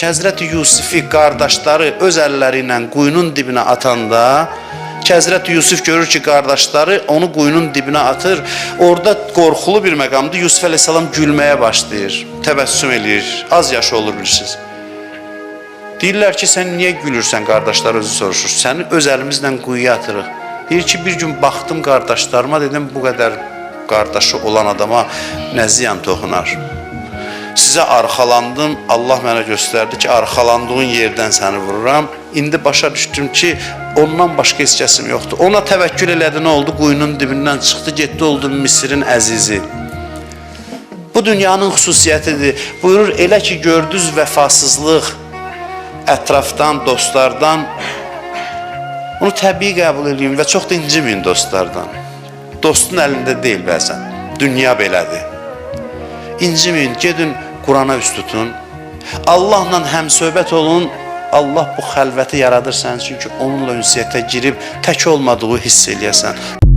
Həzrəti Yusifi qardaşları öz əlləri ilə quyunun dibinə atanda, Həzrəti Yusif görür ki, qardaşları onu quyunun dibinə atır. Orada qorxulu bir məqamda Yusif əleyhissalam gülməyə başlayır, təbəssüm eləyir, az yaşı olur bilirsiniz. Deyirlər ki, sən niyə gülürsən, qardaşlar özü soruşur. Səni öz əlimizlə quyuya atırıq. Deyir ki, bir gün baxdım qardaşlarıma, dedim bu qədər qardaşı olan adama nə ziyan toxunar. Sizə arxalandım, Allah mənə göstərdi ki, arxalandığın yerdən səni vururam. İndi başa düşdüm ki, ondan başqa heç kəsim yoxdur. Ona təvəkkül elədi, nə oldu? Quyunun dibindən çıxdı, getdi, oldu Misirin əzizi. Bu dünyanın xüsusiyyətidir. Buyurur, elə ki, gördünüz vəfasızlıq ətrafdan, dostlardan, onu təbii qəbul edin və çox da inciməyin dostlardan. Dostun əlində deyil bəzən, dünya belədir. İnciməyin, gedin Qurana üst tutun. Allahla həmsöhbət olun. Allah bu xəlvəti yaradır sənin üçün ki, onunla ünsiyyətə girib tək olmadığı hiss eləyəsən.